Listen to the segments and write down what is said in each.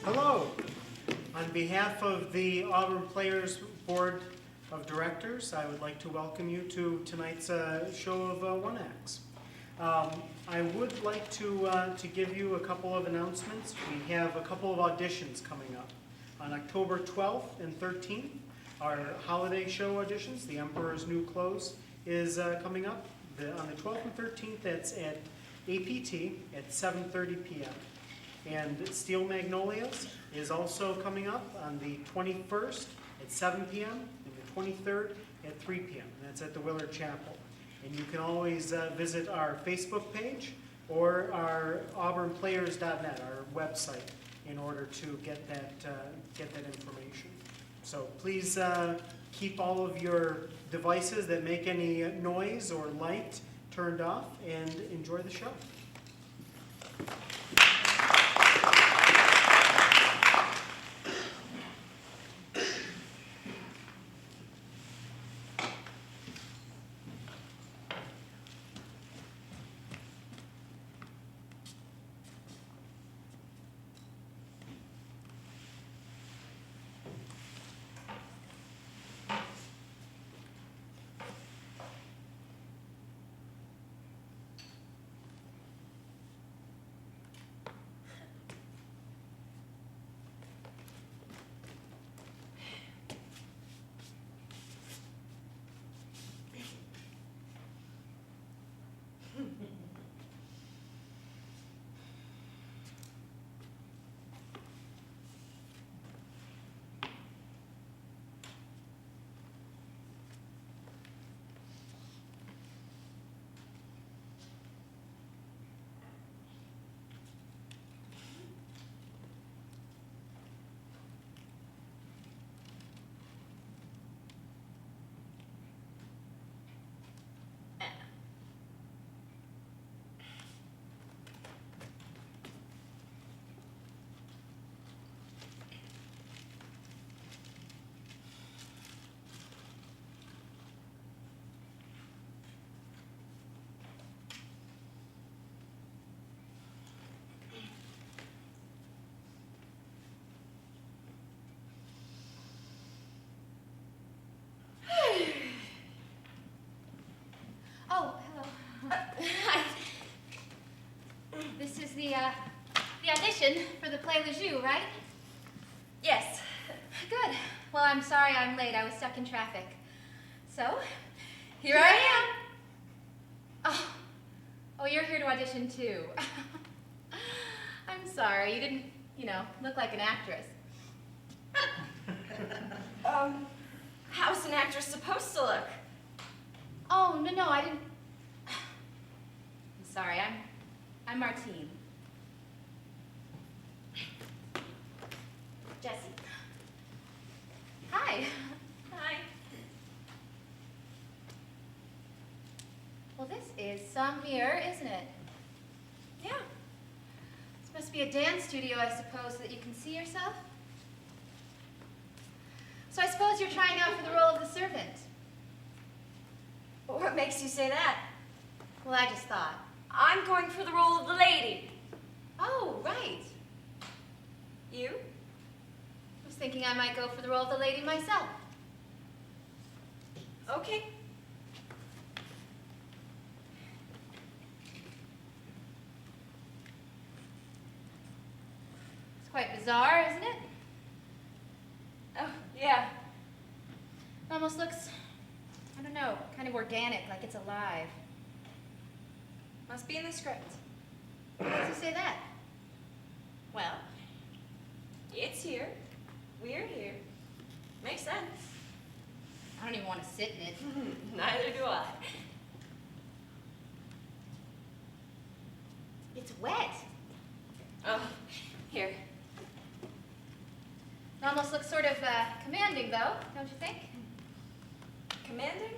Hello. On behalf of the Auburn Players Board of Directors, I would like to welcome you to tonight's show of One Acts. I would like to give you a couple of announcements. We have a couple of auditions coming up. On October 12th and 13th, our holiday show auditions, The Emperor's New Clothes, is coming up. On the 12th and 13th, that's at APT at 7:30 p.m. And Steel Magnolias is also coming up on the 21st at 7 p.m. and the 23rd at 3 p.m. And that's at the Willard Chapel. And you can always visit our Facebook page or our auburnplayers.net, our website, in order to get that information. So please keep all of your devices that make any noise or light turned off and enjoy the show. This is the audition for the play Le Jeu, right? Yes. Good. Well, I'm sorry I'm late. I was stuck in traffic. So, Here I am. Oh, you're here to audition too. I'm sorry. You didn't, look like an actress. How's an actress supposed to look? Oh, no, I didn't. I'm sorry. I'm Martine. Jessie. Hi. Hi. Well, this is some mirror, isn't it? Yeah. This must be a dance studio, I suppose, so that you can see yourself. So I suppose you're trying out for the role of the servant. What makes you say that? Well, I just thought. I'm going for the role of the lady. Oh, right. You? I was thinking I might go for the role of the lady myself. Okay. It's quite bizarre, isn't it? Oh, yeah. It almost looks, I don't know, kind of organic, like it's alive. Must be in the script. Why does he say that? Well, it's here. We're here. Makes sense. I don't even want to sit in it. Neither do I. It's wet. Oh, here. It almost looks sort of commanding, though, don't you think? Commanding?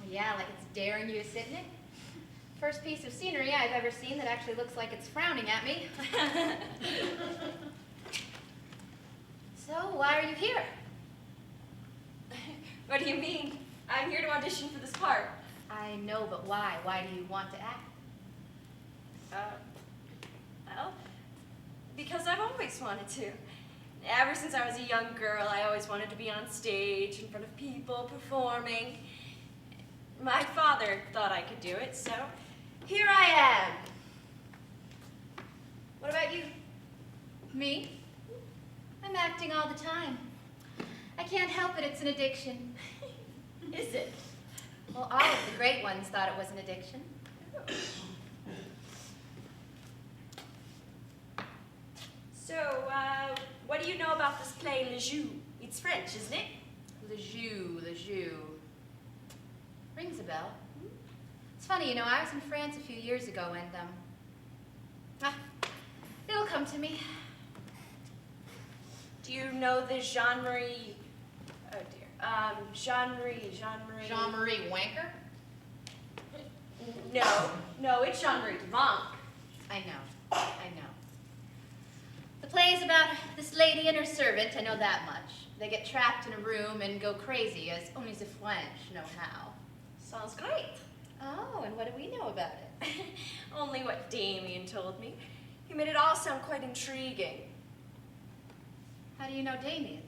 Well, yeah, like it's daring you to sit in it. First piece of scenery I've ever seen that actually looks like it's frowning at me. So, why are you here? What do you mean? I'm here to audition for this part. I know, but why? Why do you want to act? Well, because I've always wanted to. Ever since I was a young girl, I always wanted to be on stage in front of people performing. My father thought I could do it, so here I am. What about you? Me? I'm acting all the time. I can't help it, it's an addiction. Is it? Well, all of the great ones thought it was an addiction. So, what do you know about this play, Le Jeu? It's French, isn't it? Le Jeu. Rings a bell. It's funny, you know, I was in France a few years ago and, it'll come to me. Do you know the Jean-Marie... Oh, dear. Jean-Marie... Jean-Marie Wanker? No, it's Jean-Marie Devant. I know. The play is about this lady and her servant, I know that much. They get trapped in a room and go crazy, as only the French know how. Sounds great. Oh, and what do we know about it? Only what Damien told me. He made it all sound quite intriguing. How do you know Damien?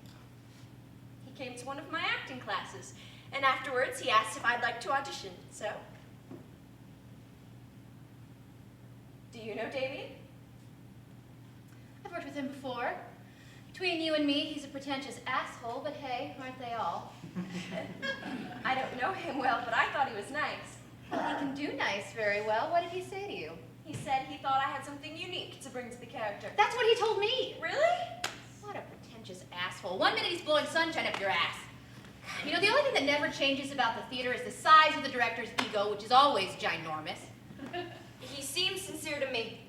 He came to one of my acting classes, and afterwards he asked if I'd like to audition, so... Do you know Damien? I've worked with him before. Between you and me, he's a pretentious asshole, but hey, aren't they all? I don't know him well, but I thought he was nice. Well, he can do nice very well. What did he say to you? He said he thought I had something unique to bring to the character. That's what he told me. Really? What a pretentious asshole. One minute he's blowing sunshine up your ass. You know, the only thing that never changes about the theater is the size of the director's ego, which is always ginormous. He seems sincere to me.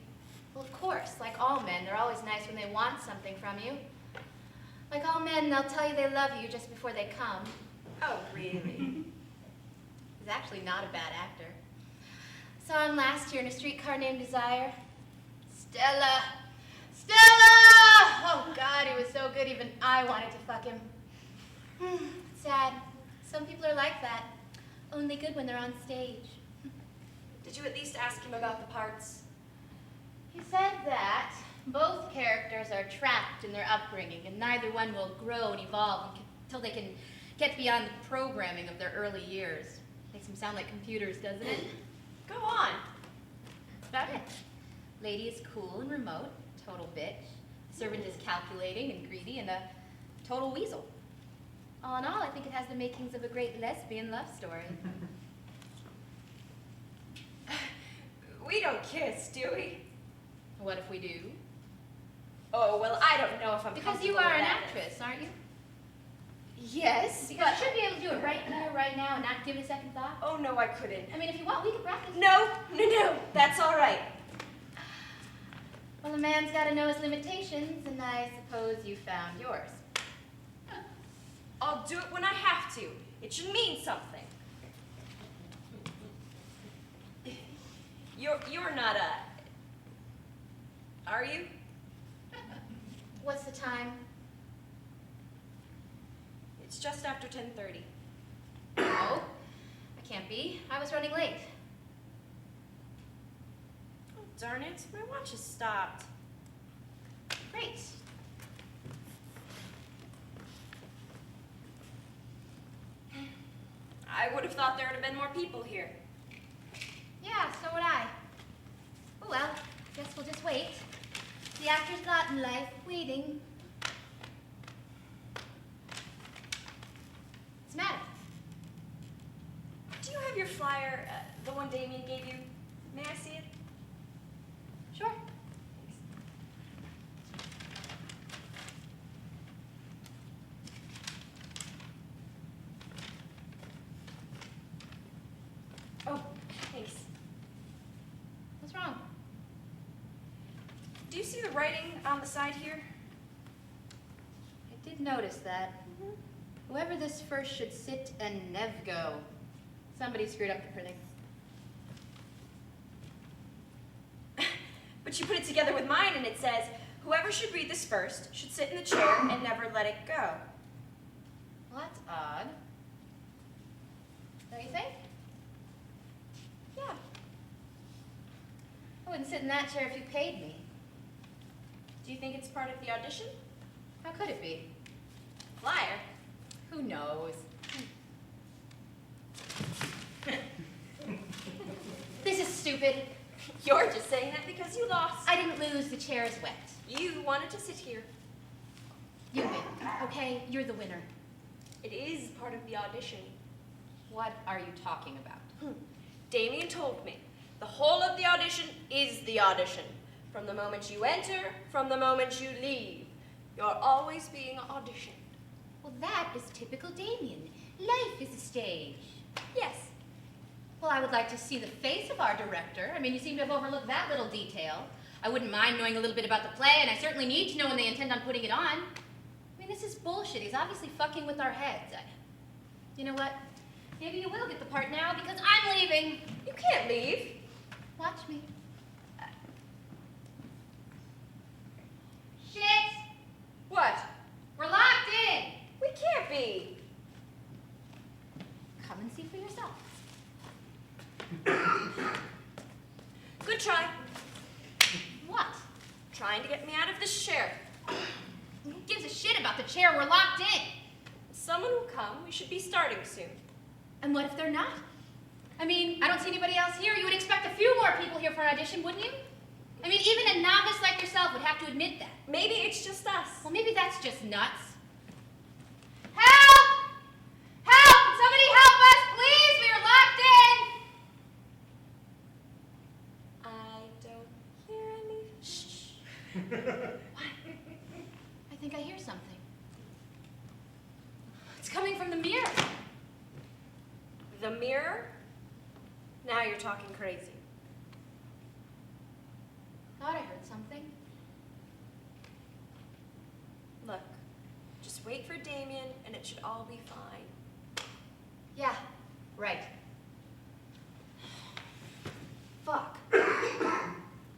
Well, of course, like all men, they're always nice when they want something from you. Like all men, they'll tell you they love you just before they come. Oh, really? He's actually not a bad actor. Saw him last year in A Streetcar Named Desire. Stella! Oh, God, he was so good, even I wanted to fuck him. Sad. Some people are like that. Only good when they're on stage. Did you at least ask him about the parts? He said that both characters are trapped in their upbringing, and neither one will grow and evolve until they can get beyond the programming of their early years. Makes them sound like computers, doesn't it? Go on. That's about it. Lady is cool and remote, total bitch. Servant is calculating and greedy and a total weasel. All in all, I think it has the makings of a great lesbian love story. We don't kiss, do we? What if we do? Oh, well, I don't know if I'm Because you comfortable are with an that. actress, aren't you? Yes, Because you should be able to do it right here, right now, and not give it a second thought. Oh, no, I couldn't. I mean, if you want, we can practice. No, that's all right. Well, a man's got to know his limitations, and I suppose you found yours. I'll do it when I have to. It should mean something. You're not a... Are you? What's the time? It's just after 10:30. No, I can't be. I was running late. Oh, darn it. My watch has stopped. Great. I would have thought there would have been more people here. Yeah, so would I. Oh well, guess we'll just wait. The actor's lot in life, waiting. What's the matter? Do you have your flyer, the one Damien gave you? May I see it? Sure. Oh, thanks. What's wrong? Do you see the writing on the side here? I did notice that. Whoever this first should sit and nev go. Somebody screwed up the printing. But you put it together with mine and it says, whoever should read this first should sit in the chair and never let it go. Well, that's odd. Don't you think? Yeah. I wouldn't sit in that chair if you paid me. Do you think it's part of the audition? How could it be? Flyer? Who knows? This is stupid. You're just saying that because you lost. I didn't lose, the chair is wet. You wanted to sit here. You win, okay? You're the winner. It is part of the audition. What are you talking about? Damien told me. The whole of the audition is the audition. From the moment you enter, from the moment you leave. You're always being auditioned. Well, that is typical Damien. Life is a stage. Yes. Well, I would like to see the face of our director. I mean, you seem to have overlooked that little detail. I wouldn't mind knowing a little bit about the play, and I certainly need to know when they intend on putting it on. I mean, this is bullshit. He's obviously fucking with our heads. You know what? Maybe you will get the part now, because I'm leaving. You can't leave. Watch me. Shit! What? We're locked in! We can't be. Come and see for yourself. Good try. What? Trying to get me out of this chair. Who gives a shit about the chair? We're locked in. Someone will come. We should be starting soon. And what if they're not? I mean, I don't see anybody else here. You would expect a few more people here for an audition, wouldn't you? I mean, even a novice like yourself would have to admit that. Maybe it's just us. Well, maybe that's just nuts. Help! Help! Can somebody help us, please? We are locked in. I don't hear any. Shh. What? I think I hear something. It's coming from the mirror. The mirror? Now you're talking crazy. Thought I heard something. Look, just wait for Damien and it should all be fine. Yeah, right. Fuck.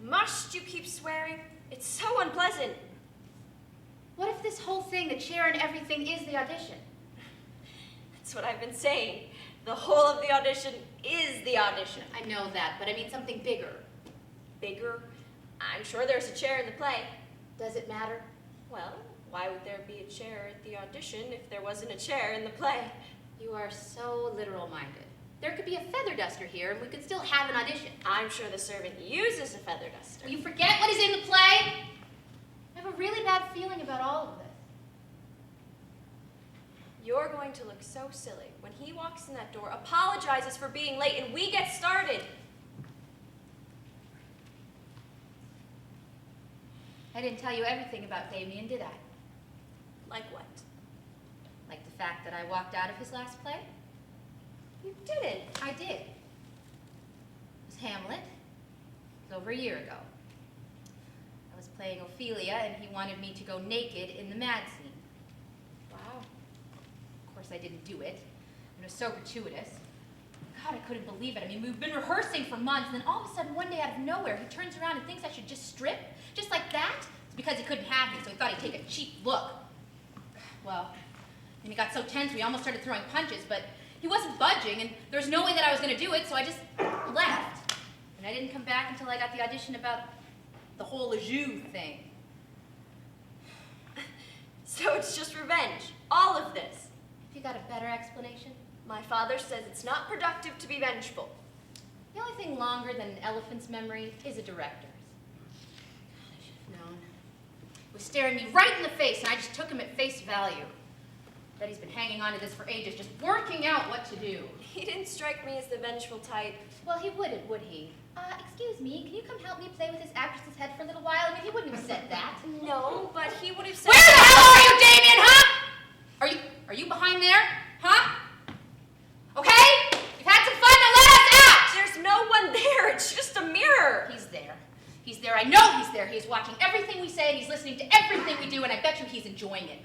Must you keep swearing? It's so unpleasant. What if this whole thing, the chair and everything, is the audition? That's what I've been saying. The whole of the audition is the audition. I know that, but I mean something bigger. Bigger? I'm sure there's a chair in the play. Does it matter? Well, why would there be a chair at the audition if there wasn't a chair in the play? You are so literal-minded. There could be a feather duster here, and we could still have an audition. I'm sure the servant uses a feather duster. Will you forget what is in the play? I have a really bad feeling about all of this. You're going to look so silly when he walks in that door, apologizes for being late, and we get started. I didn't tell you everything about Damien, did I? Like what? Like the fact that I walked out of his last play? You didn't. I did. It was Hamlet. It was over a year ago. I was playing Ophelia, and he wanted me to go naked in the mad scene. Wow. Of course, I didn't do it. It was so gratuitous. God, I couldn't believe it. I mean, we've been rehearsing for months, and then all of a sudden, one day out of nowhere, he turns around and thinks I should just strip, just like that. It's because he couldn't have me, so he thought he'd take a cheap look. Well, and he got so tense, we almost started throwing punches, but he wasn't budging, and there was no way that I was going to do it, so I just left. And I didn't come back until I got the audition about the whole Lejeune thing. So it's just revenge. All of this. Have you got a better explanation? My father says it's not productive to be vengeful. The only thing longer than an elephant's memory is a director's. God, I should have known. He was staring me right in the face, and I just took him at face value. Bet he's been hanging on to this for ages, just working out what to do. He didn't strike me as the vengeful type. Well, he wouldn't, would he? Excuse me, can you come help me play with this actress's head for a little while? I mean, he wouldn't have said that. No, but he would have said. Where the hell are you, Damien, huh? Are you behind there? Huh? Okay? You've had some fun, now let us out! There's no one there. It's just a mirror. He's there. He's there. I know he's there. He's watching everything we say, and he's listening to everything we do, and I bet you he's enjoying it.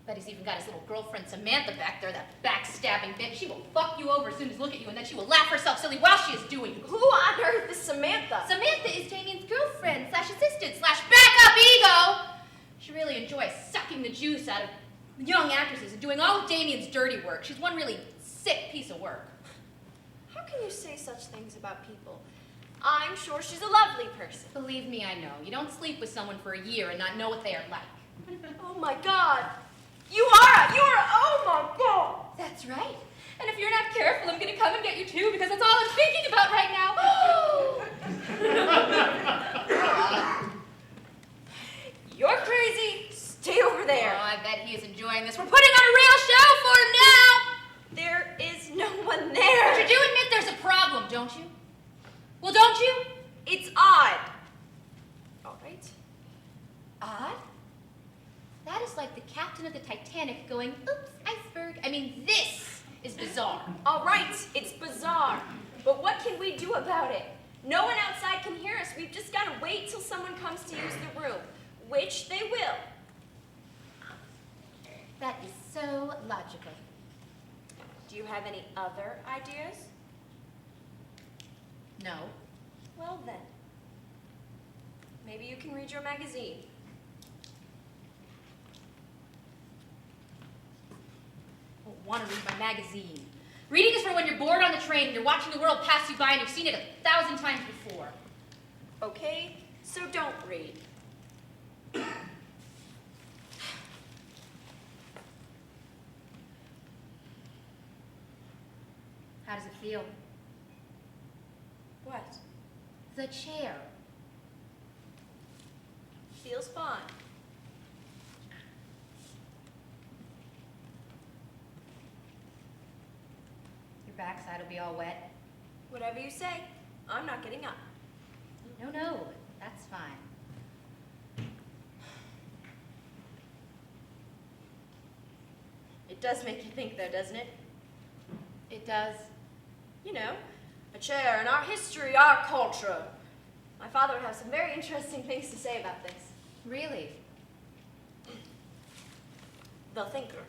Bet he's even got his little girlfriend Samantha back there, that backstabbing bitch. She will fuck you over as soon as look at you, and then she will laugh herself silly while she is doing it. Who on earth is Samantha? Samantha is Damien's girlfriend slash assistant slash backup ego. She really enjoys sucking the juice out of young actresses and doing all of Damien's dirty work. She's one really sick piece of work. How can you say such things about people? I'm sure she's a lovely person. Believe me, I know. You don't sleep with someone for a year and not know what they are like. Oh my God. You are, oh my God. That's right. And if you're not careful, I'm going to come and get you too, because that's all I'm thinking about right now. You're crazy. Stay over Oh, there. I bet he is enjoying this. We're putting on a real show for him now. There is no one there. But you do admit there's a problem, don't you? Well, don't you? It's odd. All right. Odd? That is like the captain of the Titanic going, oops, iceberg. I mean, this is bizarre. All right, it's bizarre. But what can we do about it? No one outside can hear us. We've just got to wait till someone comes to use the room, which they will. That is so logical. Do you have any other ideas? No. Well then, maybe you can read your magazine. I don't want to read my magazine. Reading is for when you're bored on the train and you're watching the world pass you by and you've seen it 1,000 times before. Okay, so don't read. How does it feel? What? The chair. Feels fine. Your backside will be all wet. Whatever you say, I'm not getting up. No, that's fine. It does make you think though, doesn't it? It does. You know, a chair and our history, our culture. My father would have some very interesting things to say about this. Really? The thinker.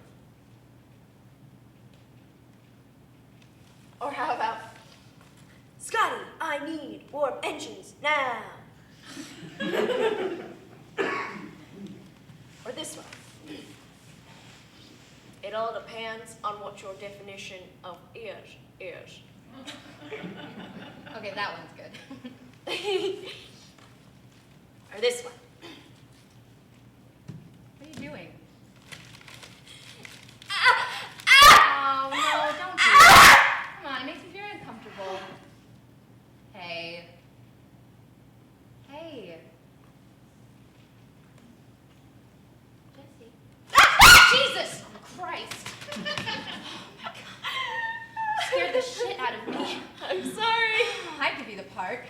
Or how about, Scotty, I need warp engines now. Or this one. It all depends on what your definition of is. Okay, that one's good. Or this one. What are you doing? Ah! Oh, no, don't do that. Come on, it makes me very uncomfortable. Hey. Jesse. Jesus Christ. Oh, my God. Scared the shit out of me. I'm sorry. I could be the part.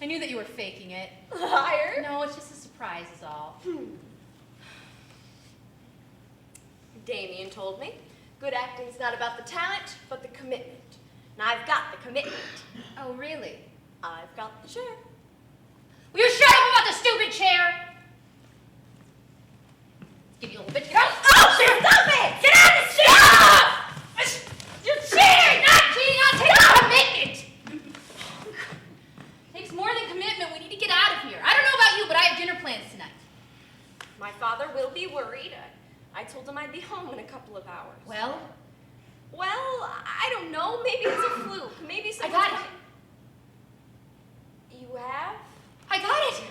I knew that you were faking it. Liar. No, it's just a surprise is all. Damien told me, good acting's not about the talent, but the commitment. And I've got the commitment. Oh, really? I've got the chair. Will you shut up about the stupid chair? Let's give you a little bit. Get out! Oh, stop it! Get out of the chair! You're cheating! Not cheating! I'll take a commitment! Takes more than commitment. We need to get out of here. I don't know about you, but I have dinner plans tonight. My father will be worried. I told him I'd be home in a couple of hours. Well, I don't know. Maybe it's a fluke. Maybe I someone's got it. coming. You have? I got it!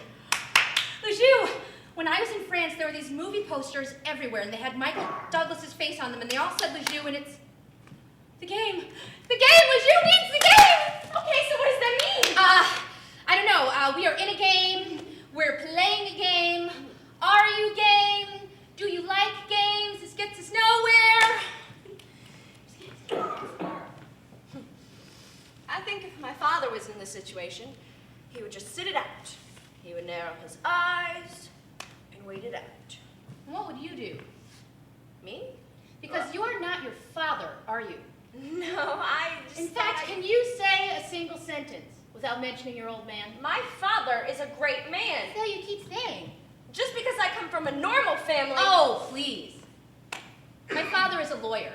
Lejeune! When I was in France, there were these movie posters everywhere, and they had Michael Douglas's face on them, and they all said Lejeune, and it's the game. The game! Lejeune needs the game! Okay, so what does that mean? I don't know. We are in a game. We're playing a game. Are you game? Do you like games? This gets us nowhere. I think if my father was in this situation, he would just sit it out. He would narrow his eyes and wait it out. What would you do? Me? Because you are not your father, are you? No, I just In thought fact, can you say a single sentence without mentioning your old man? my father is a great man. That's how you keep saying. Just because I come from a normal family. Oh, please. My father is a lawyer.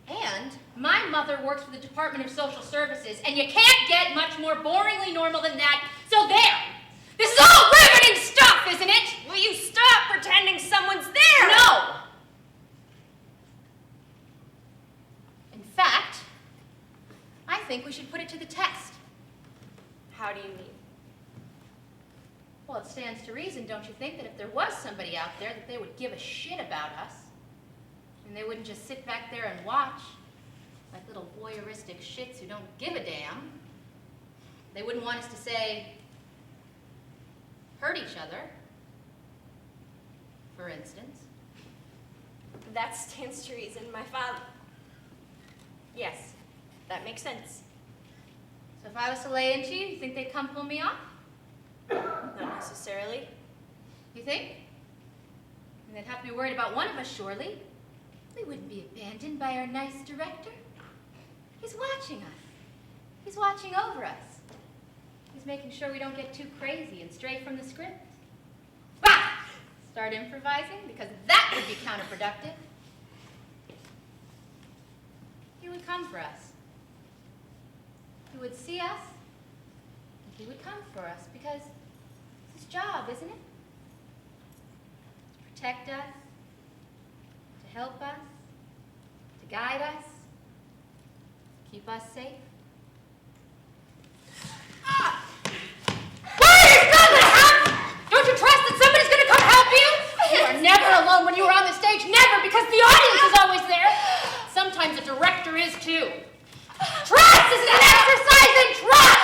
And my mother works for the Department of Social Services, and you can't get much more boringly normal than that. So there! This is all riveting stuff, isn't it? Will you stop pretending someone's there? No! In fact, I think we should put it to the test. How do you mean? Well, Well, it stands to reason, don't you think, that if there was somebody out there, that they would give a shit about us. And they wouldn't just sit back there and watch, like little voyeuristic shits who don't give a damn. They wouldn't want us to say, hurt each other, for instance. That stands to reason, my father. Yes, that makes sense. So if I was to lay into you, you think they'd come pull me off? Not necessarily. You think? And they'd have to be worried about one of us, surely. We wouldn't be abandoned by our nice director. He's watching us. He's watching over us. He's making sure we don't get too crazy and stray from the script. Bah! Start improvising, because that would be counterproductive. He would come for us. He would see us, and he would come for us, because it's his job, isn't it? To protect us, to help us, to guide us, keep us safe. Don't you trust that somebody's going to come help you? You are never alone when you are on the stage. Never, because the audience is always there. Sometimes the director is too. Trust is an exercise in trust.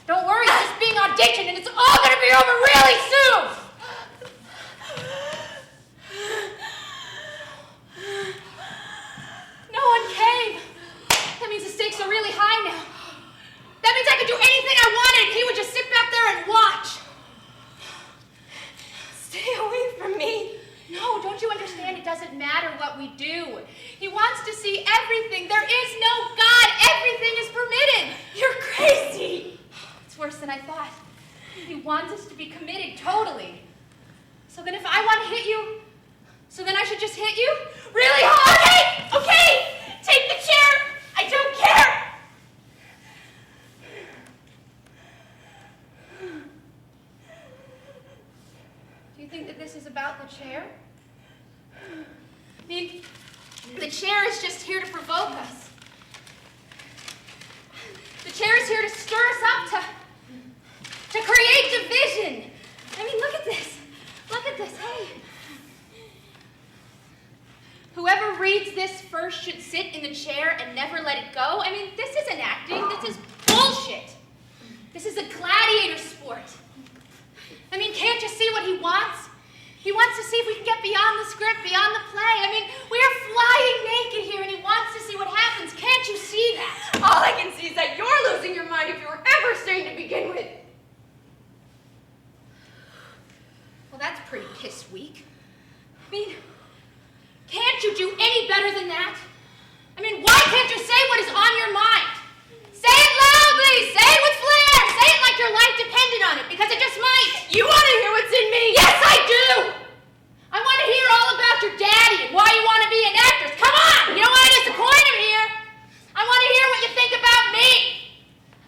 Don't worry, it's just being auditioned and it's all going to be over really soon. No one came. That means the stakes are really high now. That means I could do anything I wanted and he would just sit back there and watch. Stay away from me. No, don't you understand? It doesn't matter what we do. He wants to see everything. There is no God. Everything is permitted. You're crazy. It's worse than I thought. He wants us to be committed totally. So then if I want to hit you, so then I should just hit you really hard. Okay, take the chair. I don't care. Do you think that this is about the chair? I mean, the chair is just here to provoke us. The chair is here to stir us up, to create division. I mean, look at this. Look at this. Hey. Whoever reads this first should sit in the chair and never let it go. I mean, this isn't acting. This is bullshit. This is a gladiator sport. I mean, can't you see what he wants? He wants to see if we can get beyond the script, beyond the play. I mean, we are flying naked here, and he wants to see what happens. Can't you see that? All I can see is that you're losing your mind if you were ever sane to begin with. Well, that's pretty piss weak. I mean, can't you do any better than that? I mean, why can't you say what is on your mind? Say it loudly! Say it with flair! Say it like your life depended on it, because it just might! You want to hear what's in me? Yes, I do! I want to hear all about your daddy and why you want to be an actress. Come on! You don't want to disappoint him here. I want to hear what you think about me.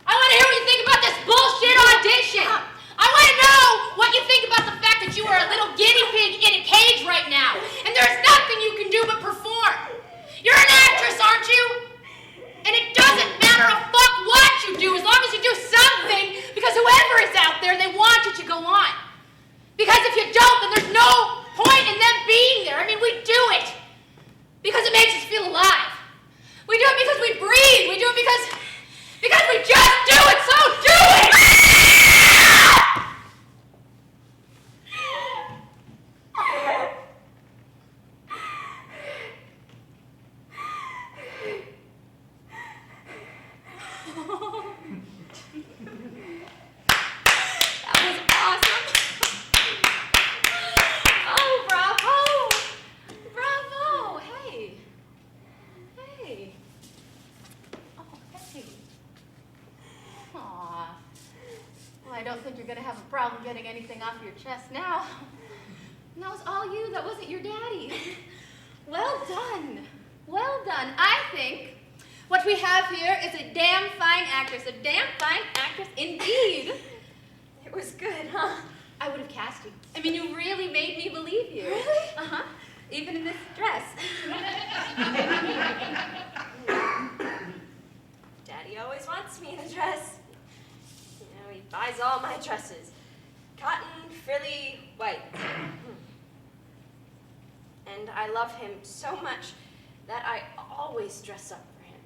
I want to hear what you think about this bullshit audition. I want to know what you think about the fact that you are a little guinea pig in a cage right now, and there's nothing you can do but perform. You're an actress, aren't you? And it doesn't matter a fuck what you do, as long as you do something, because whoever is out there, they want you to go on. Because if you don't, then there's no point in them being there. I mean, we do it because it makes us feel alive. We do it because we breathe. We do it because we just do it, so do it! That was awesome. Oh, bravo. Bravo! Hey. Hey. Oh, hey. Aw. Well, I don't think you're gonna have a problem getting anything off your chest now. And that was all you, that wasn't your daddy. Well done. Well done. I think what we have here is a damn fine actress. A damn fine actress indeed. It was good, huh? I would have cast you. I mean, you really made me believe you. Really? Uh-huh. Even in this dress. Daddy always wants me in a dress. You know, he buys all my dresses. God, frilly white. And I love him so much that I always dress up for him.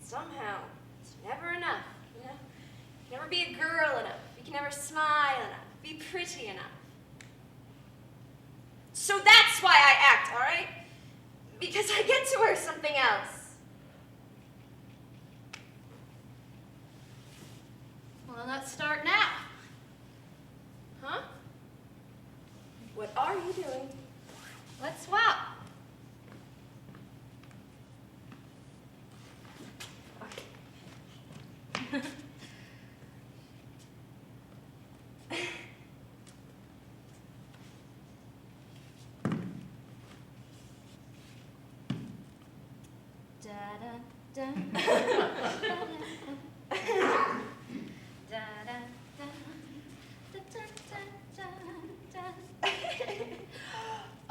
Somehow, it's never enough, you know? You can never be a girl enough. You can never smile enough, be pretty enough. So that's why I act, all right? Because I get to wear something else. Well, let's start now. Huh? What are you doing? Let's swap.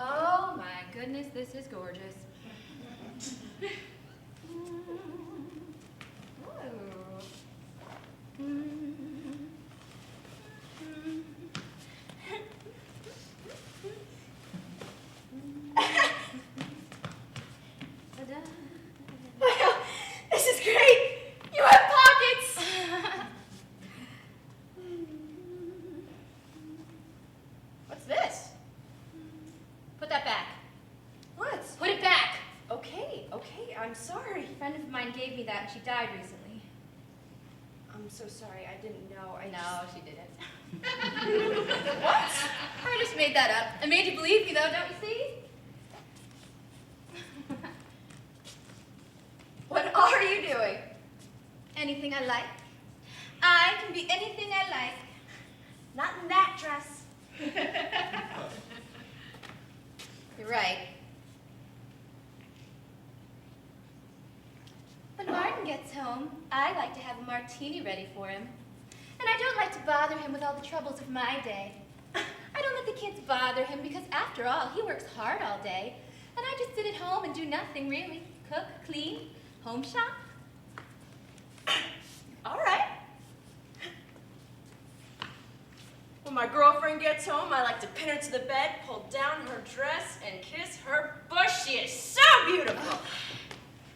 Oh my goodness, this is gorgeous. Wow, this is great! You have pockets! What's this? Put that back. What? Put it back. Okay, I'm sorry. A friend of mine gave me that and she died recently. I'm so sorry, I didn't know. No, she didn't. What? I just made that up. I made you believe me though, don't you see? What are you doing? Anything I like. I can be anything I like. Not in that dress. You're right. When Martin gets home, I like to have a martini ready for him. And I don't like to bother him with all the troubles of my day. I don't let the kids bother him because, after all, he works hard all day. And I just sit at home and do nothing, really. Cook, clean, home shop. All right. When my girlfriend gets home, I like to pin her to the bed, pull down her dress, and kiss her bush. She is so beautiful.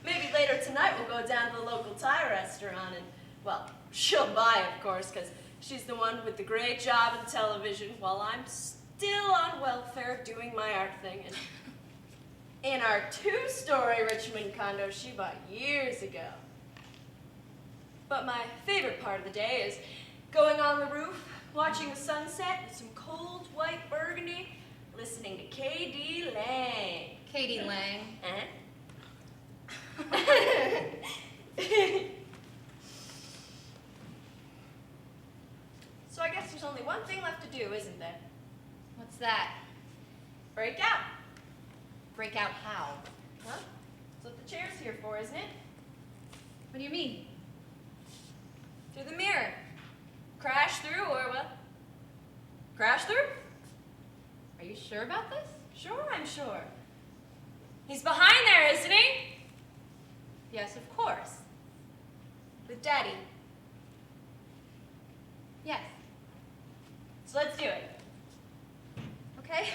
Maybe later tonight we'll go down to the local Thai restaurant and, well, she'll buy, of course, because she's the one with the great job in television while I'm still on welfare doing my art thing. And in our 2-story Richmond condo she bought years ago. But my favorite part of the day is going on the roof, watching the sunset with some cold white burgundy, listening to K.D. Lang. Katie Lang. So I guess there's only one thing left to do, isn't there? What's that? Break out. Break out how? Huh? That's what the chair's here for, isn't it? What do you mean? Through the mirror. Crash through, or well, crash through? Are you sure about this? Sure, I'm sure. He's behind there, isn't he? Yes, of course. With Daddy. Yes. So let's do it. Okay.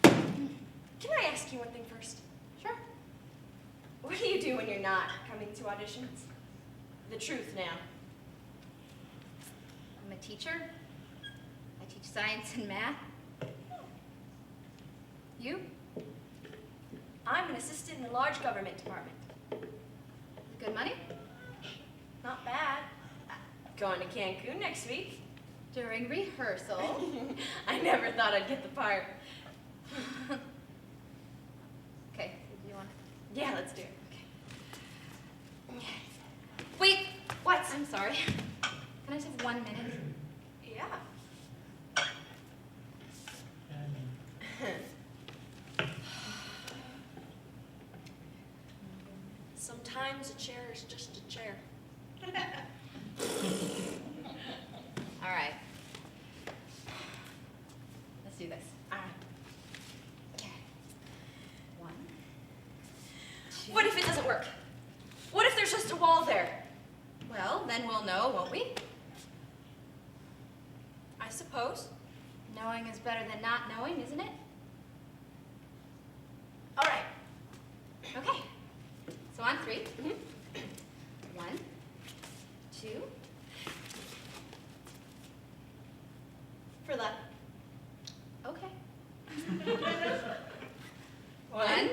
Can I ask you one thing first? Sure. What do you do when you're not coming to auditions? The truth now. I'm a teacher. I teach science and math. You? I'm an assistant in the large government department. Good money? Not bad. Going to Cancun next week. During rehearsal. I never thought I'd get the part. Okay, do you want Yeah, let's do it. Okay. Wait! What? I'm sorry. Can I just have 1 minute? Yeah. Sometimes a chair is just a chair. All right. Let's do this. All right. Okay. 1, 2. What if it doesn't work? What if there's just a wall there? Well, then we'll know, won't we? I suppose. Knowing is better than not knowing, isn't it? All right. Okay. So on 3. Mhm. 1, 2. For luck. Okay. 1, 1,